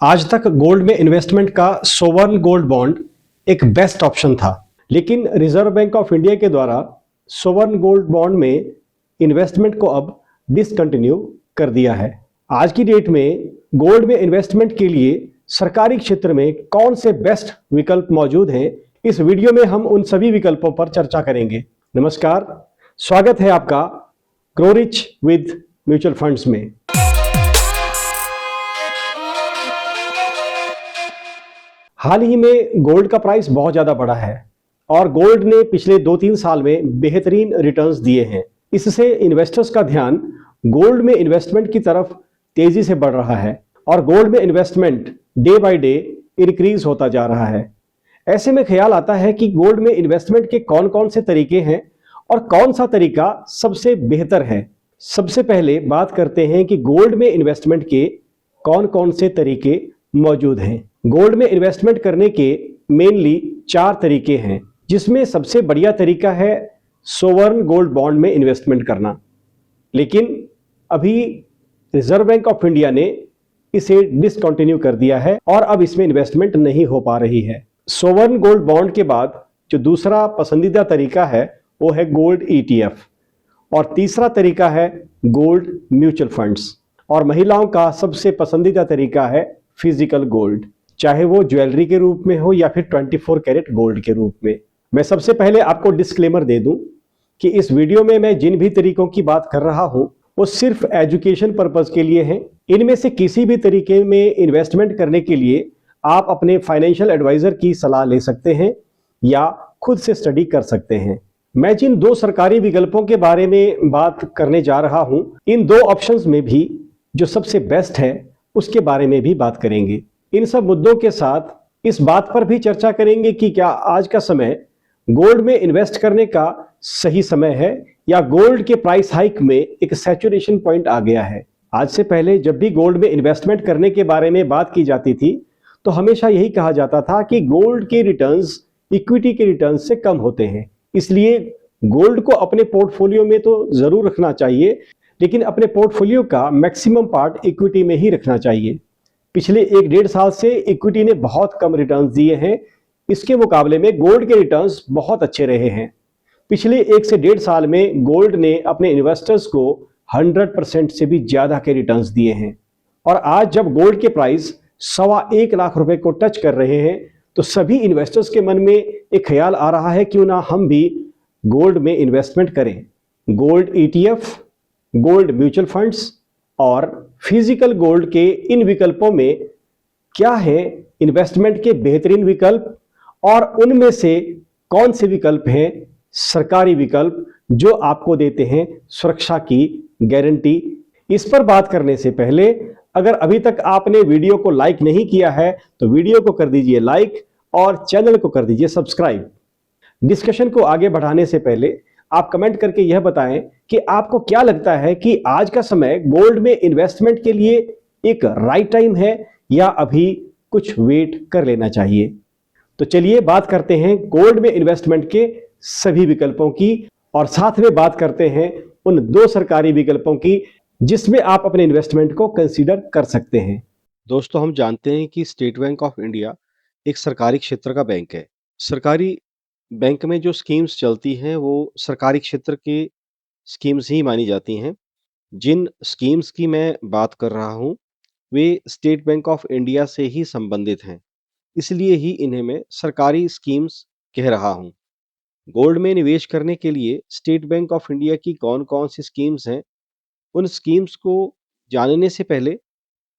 आज तक गोल्ड में इन्वेस्टमेंट का सोवर्ण गोल्ड बॉन्ड एक बेस्ट ऑप्शन था, लेकिन रिजर्व बैंक ऑफ इंडिया के द्वारा सोवर्ण गोल्ड बॉन्ड में इन्वेस्टमेंट को अब डिसकंटिन्यू कर दिया है। आज की डेट में गोल्ड में इन्वेस्टमेंट के लिए सरकारी क्षेत्र में कौन से बेस्ट विकल्प मौजूद हैं, इस वीडियो में हम उन सभी विकल्पों पर चर्चा करेंगे। नमस्कार, स्वागत है आपका grow rich with mutual funds में। हाल ही में गोल्ड का प्राइस बहुत ज़्यादा बढ़ा है और गोल्ड ने पिछले 2-3 साल में बेहतरीन रिटर्न्स दिए हैं। इससे इन्वेस्टर्स का ध्यान गोल्ड में इन्वेस्टमेंट की तरफ तेजी से बढ़ रहा है और गोल्ड में investment day by day increase होता जा रहा है। ऐसे में ख्याल आता है कि गोल्ड में इन्वेस्टमेंट के कौन कौन से तरीके हैं और कौन सा तरीका सबसे बेहतर है। सबसे पहले बात करते हैं कि गोल्ड में इन्वेस्टमेंट के कौन कौन से तरीके मौजूद हैं। गोल्ड में इन्वेस्टमेंट करने के मेनली 4 तरीके हैं, जिसमें सबसे बढ़िया तरीका है सोवर्ण गोल्ड बॉन्ड में इन्वेस्टमेंट करना। लेकिन अभी रिजर्व बैंक ऑफ इंडिया ने इसे डिसकंटिन्यू कर दिया है और अब इसमें इन्वेस्टमेंट नहीं हो पा रही है। सोवर्ण गोल्ड बॉन्ड के बाद जो दूसरा पसंदीदा तरीका है वो है गोल्ड ETF और तीसरा तरीका है गोल्ड म्यूचुअल फंड्स और महिलाओं का सबसे पसंदीदा तरीका है फिजिकल गोल्ड, चाहे वो ज्वेलरी के रूप में हो या फिर 24 कैरेट गोल्ड के रूप में। मैं सबसे पहले आपको डिस्क्लेमर दे दूं कि इस वीडियो में मैं जिन भी तरीकों की बात कर रहा हूं वो सिर्फ एजुकेशन पर्पस के लिए हैं। इनमें से किसी भी तरीके में इन्वेस्टमेंट करने के लिए आप अपने फाइनेंशियल एडवाइजर की सलाह ले सकते हैं या खुद से स्टडी कर सकते हैं। मैं जिन 2 सरकारी विकल्पों के बारे में बात करने जा रहा हूं, इन 2 ऑप्शंस में भी जो सबसे बेस्ट है उसके बारे में भी बात करेंगे। इन सब मुद्दों के साथ इस बात पर भी चर्चा करेंगे कि क्या आज का समय गोल्ड में इन्वेस्ट करने का सही समय है या गोल्ड के प्राइस हाइक में एक सैचुरेशन पॉइंट आ गया है। आज से पहले जब भी गोल्ड में इन्वेस्टमेंट करने के बारे में बात की जाती थी तो हमेशा यही कहा जाता था कि गोल्ड के रिटर्न्स इक्विटी के रिटर्न्स से कम होते हैं, इसलिए गोल्ड को अपने पोर्टफोलियो में तो जरूर रखना चाहिए, लेकिन अपने पोर्टफोलियो का मैक्सिमम पार्ट इक्विटी में ही रखना चाहिए। पिछले 1-1.5 साल से इक्विटी ने बहुत कम रिटर्न्स दिए हैं, इसके मुकाबले में गोल्ड के रिटर्न्स बहुत अच्छे रहे हैं। पिछले 1 से 1.5 साल में गोल्ड ने अपने इन्वेस्टर्स को 100% से भी ज्यादा के रिटर्न्स दिए हैं और आज जब गोल्ड के प्राइस 1.25 लाख रुपए को टच कर रहे हैं तो सभी इन्वेस्टर्स के मन में एक ख्याल आ रहा है क्यों ना हम भी गोल्ड में इन्वेस्टमेंट करें। Gold ETF, gold mutual funds और फिजिकल गोल्ड के इन विकल्पों में क्या है इन्वेस्टमेंट के बेहतरीन विकल्प और उनमें से कौन से विकल्प हैं सरकारी विकल्प जो आपको देते हैं सुरक्षा की गारंटी। इस पर बात करने से पहले अगर अभी तक आपने वीडियो को लाइक नहीं किया है तो वीडियो को कर दीजिए लाइक और चैनल को कर दीजिए सब्सक्राइब। डिस्कशन को आगे बढ़ाने से पहले आप कमेंट करके यह बताएं कि आपको क्या लगता है कि आज का समय गोल्ड में इन्वेस्टमेंट के लिए एक राइट टाइम है या अभी कुछ वेट कर लेना चाहिए। तो चलिए बात करते हैं गोल्ड में इन्वेस्टमेंट के सभी विकल्पों की और साथ में बात करते हैं उन 2 सरकारी विकल्पों की जिसमें आप अपने इन्वेस्टमेंट को कंसीडर कर सकते हैं। दोस्तों, हम जानते हैं कि स्टेट बैंक ऑफ इंडिया एक सरकारी क्षेत्र का बैंक है। सरकारी बैंक में जो स्कीम्स चलती हैं वो सरकारी क्षेत्र की स्कीम्स ही मानी जाती हैं। जिन स्कीम्स की मैं बात कर रहा हूँ वे स्टेट बैंक ऑफ इंडिया से ही संबंधित हैं, इसलिए ही इन्हें मैं सरकारी स्कीम्स कह रहा हूँ। गोल्ड में निवेश करने के लिए स्टेट बैंक ऑफ इंडिया की कौन-कौन सी स्कीम्स हैं, उन स्कीम्स को जानने से पहले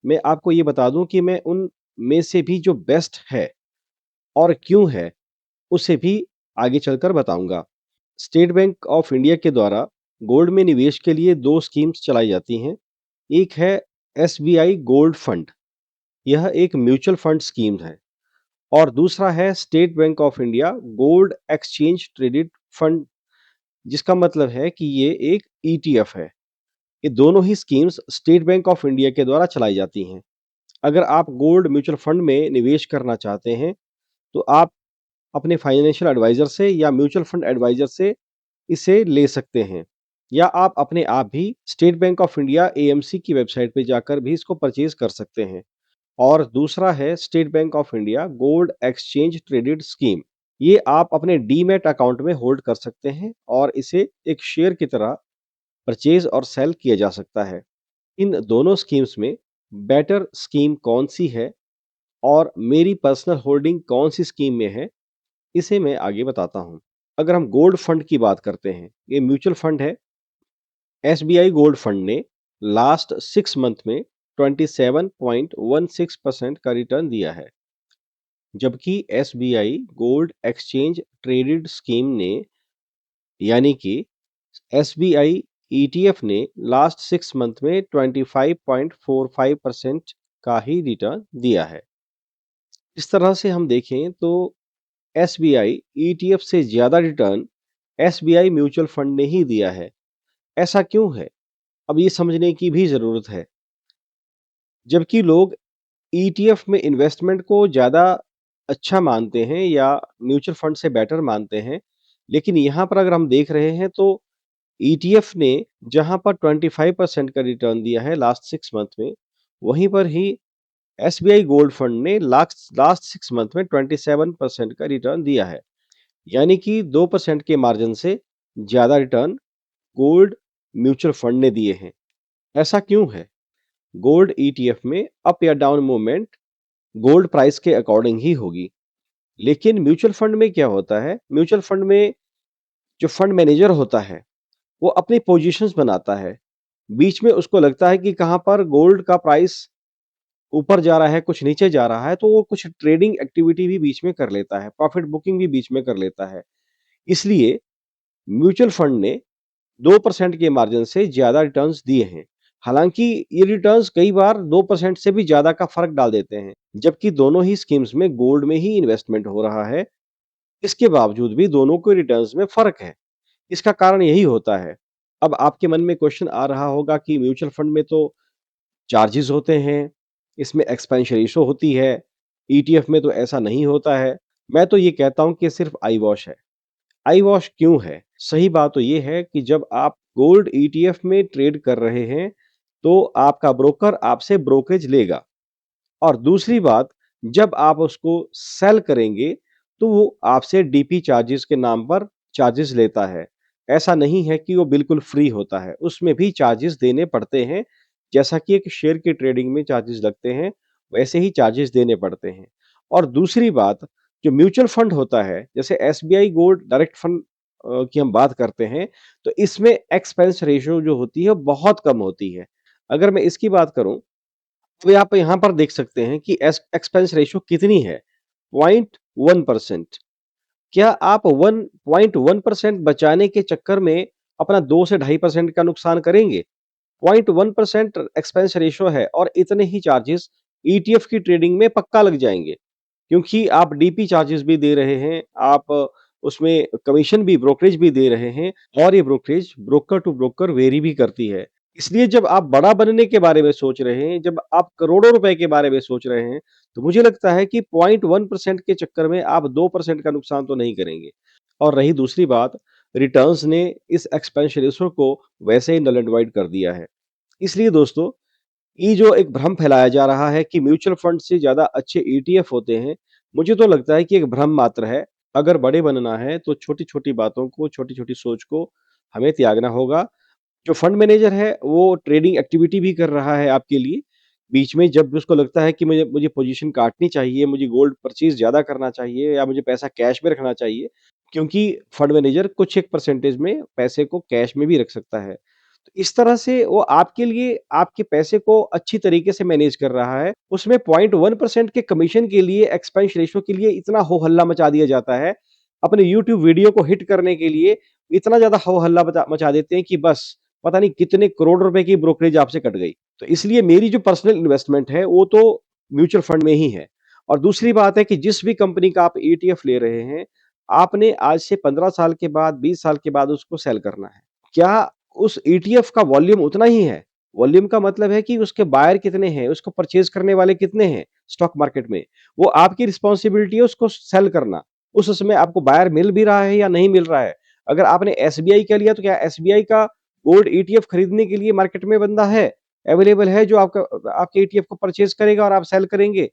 मैं आपको ये बता दूं कि मैं उन में से भी जो बेस्ट है और क्यों है, उसे भी आगे चलकर बताऊंगा। स्टेट बैंक ऑफ इंडिया के द्वारा गोल्ड में निवेश के लिए 2 स्कीम्स चलाई जाती हैं। एक है SBI गोल्ड फंड, यह एक म्यूचुअल फंड स्कीम है और दूसरा है state Bank of India gold exchange traded fund, जिसका मतलब है कि ये एक ETF है। ये दोनों ही schemes State Bank of India के द्वारा चलाई जाती हैं। अगर आप गोल्ड म्यूचुअल फंड में निवेश करना चाहते हैं, तो आप अपने फाइनेंशियल एडवाइज़र से या म्यूचुअल फंड एडवाइज़र से इसे ले सकते हैं या आप अपने आप भी state Bank of India AMC की वेबसाइट पे जाकर भी इसको परचेज़ कर सकते हैं। और दूसरा है state Bank of India gold exchange traded scheme. ये आप अपने डीमैट अकाउंट में होल्ड कर सकते हैं और इसे एक शेयर की तरह परचेज और सेल किया जा सकता है। इन दोनों स्कीम्स में बेटर स्कीम कौन सी है और मेरी पर्सनल होल्डिंग कौन सी स्कीम में है, इसे मैं आगे बताता हूँ। अगर हम गोल्ड फंड की बात करते हैं, ये म्यूचुअल फंड है। एसबीआई गोल्ड फंड ने लास्ट 6 मंथ में 27.16% का रिटर्न दिया है, जबकि SBI gold exchange traded scheme ने यानी कि एसबीआई ईटीएफ ने लास्ट 6 मंथ में 25.45% का ही रिटर्न दिया है। इस तरह से हम देखें तो एसबीआई ईटीएफ से ज्यादा रिटर्न एसबीआई म्यूचुअल फंड ने ही दिया है। ऐसा क्यों है? अब ये समझने की भी जरूरत है। जबकि लोग ईटीएफ में इन्वेस्टमेंट को ज़्यादा अच्छा मानते हैं या म्यूचुअल फंड से बेटर मानते हैं, लेकिन यहाँ पर अगर हम देख रहे हैं तो ईटीएफ ने जहाँ पर 25% का रिटर्न दिया है लास्ट 6 मंथ में, वहीं पर ही एसबीआई गोल्ड फंड ने लास्ट लास्ट 6 मंथ में 27% का रिटर्न दिया है। यानी कि 2% के मार्जिन से ज़्यादा रिटर्न गोल्ड म्यूचुअल फंड ने दिए हैं। ऐसा क्यों है? गोल्ड ईटीएफ में अप या डाउन मूवमेंट गोल्ड प्राइस के अकॉर्डिंग ही होगी। लेकिन म्यूचुअल फंड में क्या होता है? म्यूचुअल फंड में जो फंड मैनेजर होता है, वो अपनी पोजीशंस बनाता है। बीच में उसको लगता है कि कहाँ पर गोल्ड का प्राइस ऊपर जा रहा है, कुछ नीचे जा रहा है, तो वो कुछ ट्रेडिंग एक्टिविटी भी बीच में कर लेता है, प्रॉफिट बुकिंग भी बीच में कर लेता है। इसलिए म्यूचुअल फंड ने 2% के मार्जिन से ज़्यादा रिटर्न्स दिए हैं। हालाँकि ये रिटर्न्स कई बार 2% से भी ज़्यादा का फ़र्क डाल देते हैं, जबकि दोनों ही स्कीम्स में गोल्ड में ही इन्वेस्टमेंट हो रहा है। इसके बावजूद भी दोनों के रिटर्न्स में फ़र्क है। इसका कारण यही होता है। अब आपके मन में क्वेश्चन आ रहा होगा कि म्यूचुअल फंड में तो चार्जेज़ होते हैं, इसमें एक्सपेंस रेशियो होती है, ईटीएफ में तो ऐसा नहीं होता है। मैं तो ये कहता हूँ कि सिर्फ़ आई वॉश है। आई वॉश क्यों है? सही बात तो ये है कि जब आप गोल्ड ईटीएफ में ट्रेड कर रहे हैं, तो आपका ब्रोकर आपसे ब्रोकरेज लेगा और दूसरी बात, जब आप उसको सेल करेंगे, तो वो आपसे डीपी चार्जेस के नाम पर चार्जेस लेता है। ऐसा नहीं है कि वो बिल्कुल फ्री होता है, उसमें भी चार्जेस देने पड़ते हैं। जैसा कि एक शेयर की ट्रेडिंग में चार्जेस लगते हैं, वैसे ही चार्जेस देने पड़ते हैं। और दूसरी बात, जो म्यूचुअल फंड होता है, जैसे एसबीआई गोल्ड डायरेक्ट फंड की हम बात करते हैं, तो इसमें एक्सपेंस रेशियो जो होती है, बहुत कम होती है। अगर मैं इसकी बात करूँ, तो आप यहाँ पर देख सकते हैं कि एक्सपेंस रेशियो कितनी है, 0.1%। क्या आप 1.1% बचाने के चक्कर में अपना 2 से 2.5% का नुकसान करेंगे? 0.1% एक्सपेंस रेशियो है और इतने ही चार्जेस ईटीएफ की ट्रेडिंग में पक्का लग जाएँगे, क्योंकि आप डीपी चार्जेस भी दे रहे हैं, आप उसमें कमीशन भी, ब्रोकरेज भी दे रहे हैं और ये brokerage broker to broker vary भी करती है। इसलिए जब आप बड़ा बनने के बारे में सोच रहे हैं, जब आप करोड़ों रुपए के बारे में सोच रहे हैं, तो मुझे लगता है कि 0.1% के चक्कर में आप 2% का नुकसान तो नहीं करेंगे। और रही दूसरी बात, रिटर्न्स ने इस एक्सपेंस रेशियो को वैसे ही नल एंड वाइड कर दिया है। इसलिए दोस्तों, ये जो एक भ्रम फैलाया जा रहा है कि म्यूचुअल फंड से ज़्यादा अच्छे ईटीएफ होते हैं, मुझे तो लगता है कि एक भ्रम मात्र है। अगर बड़े बनना है, तो छोटी-छोटी बातों को, छोटी-छोटी सोच को हमें त्यागना होगा। जो फंड मैनेजर है, वो ट्रेडिंग एक्टिविटी भी कर रहा है आपके लिए। बीच में जब भी उसको लगता है कि मुझे मुझे पोज़ीशन काटनी चाहिए, मुझे गोल्ड परचेज़ ज़्यादा करना चाहिए या मुझे पैसा कैश में रखना चाहिए, क्योंकि फंड मैनेजर कुछ एक परसेंटेज में पैसे को कैश में भी रख सकता है। तो इस तरह से वो आपके लिए आपके पैसे को अच्छी तरीके से मैनेज कर रहा है। उसमें 0.1% के कमीशन के लिए, एक्सपेंस रेशियो के लिए इतना हो-हल्ला मचा दिया जाता है। अपने यूट्यूब वीडियो को हिट करने के लिए इतना ज़्यादा हो-हल्ला मचा देते हैं कि बस पता नहीं कितने करोड़ रुपए की ब्रोकरेज आपसे कट गई। तो इसलिए मेरी जो पर्सनल इन्वेस्टमेंट है, वो तो म्यूचुअल फंड में ही है। और दूसरी बात है कि जिस भी कंपनी का आप ईटीएफ ले रहे हैं, आपने आज से 15 साल के बाद, 20 साल के बाद उसको सेल करना है। क्या उस ईटीएफ का वॉल्यूम उतना ही है? वॉल्यूम का मतलब है कि उसके बायर कितने हैं, उसको परचेज़ करने वाले कितने हैं स्टॉक मार्केट में। वो आपकी रिस्पॉन्सिबिलिटी है उसको सेल करना। उस समय आपको बायर मिल भी रहा है या नहीं मिल रहा है। अगर आपने एसबीआई का लिया, तो क्या एसबीआई का गोल्ड ईटीएफ खरीदने के लिए मार्केट में बंदा है? अवेलेबल है जो आपके ईटीएफ को परचेज़ करेगा और आप सेल करेंगे,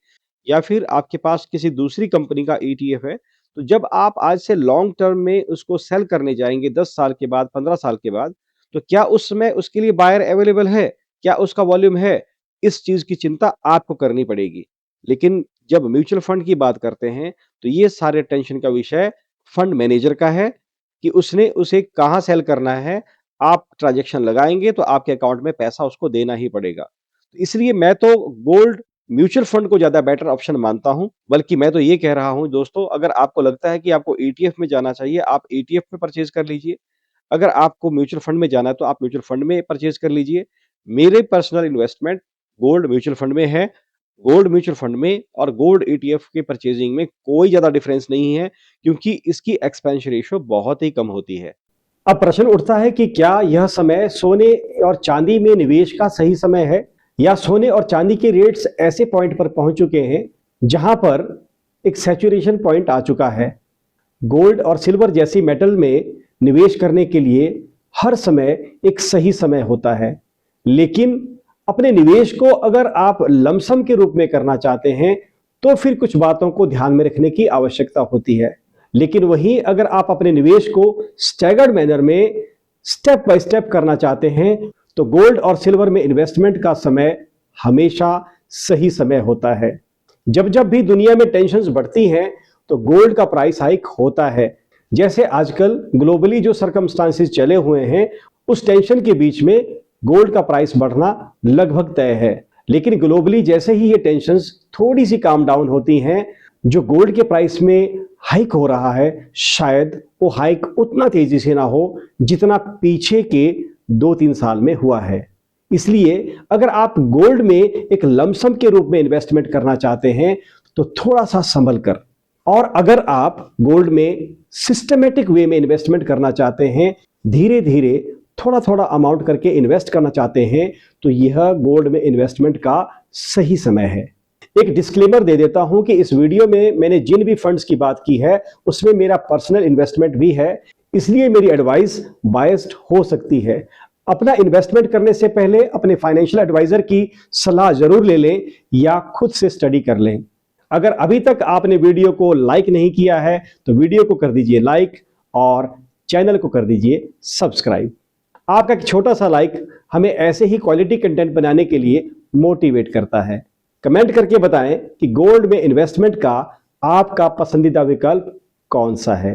या फिर आपके पास किसी दूसरी कंपनी का ईटीएफ है, तो जब आप आज से लॉन्ग टर्म में उसको सेल करने जाएँगे 10 साल के बाद, 15 साल के बाद, तो क्या उस समय उसके लिए बायर अवेलेबल है? क्या उसका वॉल्यूम है? इस चीज़ की चिंता आपको करनी पड़ेगी। लेकिन जब म्यूचुअल फंड की बात करते हैं, तो ये सारे टेंशन का विषय फंड मैनेजर का है कि उसने उसे कहाँ सेल करना है। आप ट्रांज़ैक्शन लगाएँगे तो आपके अकाउंट में पैसा उसको देना ही पड़ेगा। तो इसलिए मैं तो गोल्ड म्यूचुअल फंड को ज़्यादा बेटर ऑप्शन मानता हूँ। बल्कि मैं तो ये कह रहा हूँ दोस्तों, अगर आपको लगता है कि आपको ईटीएफ में जाना चाहिए, आप ईटीएफ में परचेज़ कर लीजिए। अगर आपको म्यूचुअल फंड में जाना है तो आप म्यूचुअल फंड में परचेज़ कर लीजिए। मेरे personal investment gold mutual fund में है। गोल्ड म्यूचुअल फंड में और गोल्ड ईटीएफ के परचेज़िंग में कोई ज़्यादा डिफरेंस नहीं है, क्योंकि इसकी एक्सपेंस रेशियो बहुत ही कम होती है। अब प्रश्न उठता है कि क्या यह समय सोने और चांदी में निवेश का सही समय है, या सोने और चांदी के रेट्स ऐसे पॉइंट पर पहुंच चुके हैं जहां पर एक सैचुरेशन पॉइंट आ चुका है। गोल्ड और सिल्वर जैसी मेटल में निवेश करने के लिए हर समय एक सही समय होता है, लेकिन अपने निवेश को अगर आप लमसम के रूप में करना चाहते हैं तो फिर कुछ बातों को ध्यान में रखने की आवश्यकता होती है। लेकिन वहीं अगर आप अपने निवेश को स्टैगर्ड मैनर में स्टेप बाय स्टेप करना चाहते हैं तो गोल्ड और सिल्वर में इन्वेस्टमेंट का समय हमेशा सही समय होता है। जब जब भी दुनिया में टेंशन्स बढ़ती हैं तो गोल्ड का प्राइस हाइक होता है। जैसे आजकल ग्लोबली जो सर्कमस्टांसेस चले हुए हैं, उस टेंशन के बीच में गोल्ड का प्राइस बढ़ना लगभग तय है। लेकिन ग्लोबली जैसे ही ये टेंशन्स थोड़ी सी काम डाउन होती हैं, जो गोल्ड के प्राइस में हाइक हो रहा है, शायद वो हाइक उतना तेजी से ना हो जितना पीछे के 2-3 साल में हुआ है। इसलिए अगर आप गोल्ड में एक लमसम के रूप में इन्वेस्टमेंट करना चाहते हैं तो थोड़ा सा संभल कर, और अगर आप गोल्ड में सिस्टमेटिक वे में इन्वेस्टमेंट करना चाहते हैं, धीरे धीरे थोड़ा थोड़ा अमाउंट करके इन्वेस्ट करना चाहते हैं, तो यह गोल्ड में इन्वेस्टमेंट का सही समय है। एक डिस्क्लेमर दे देता हूं कि इस वीडियो में मैंने जिन भी फंड्स की बात की है उसमें मेरा पर्सनल इन्वेस्टमेंट भी है, इसलिए मेरी एडवाइस बायस्ड हो सकती है। अपना इन्वेस्टमेंट करने से पहले अपने फाइनेंशियल एडवाइजर की सलाह जरूर ले लें या खुद से स्टडी कर लें। अगर अभी तक आपने वीडियो को लाइक नहीं किया है तो वीडियो को कर दीजिए लाइक और चैनल को कर दीजिए सब्सक्राइब। आपका एक छोटा सा लाइक हमें ऐसे ही क्वालिटी कंटेंट बनाने के लिए मोटिवेट करता है। कमेंट करके बताएं कि गोल्ड में इन्वेस्टमेंट का आपका पसंदीदा विकल्प कौन सा है।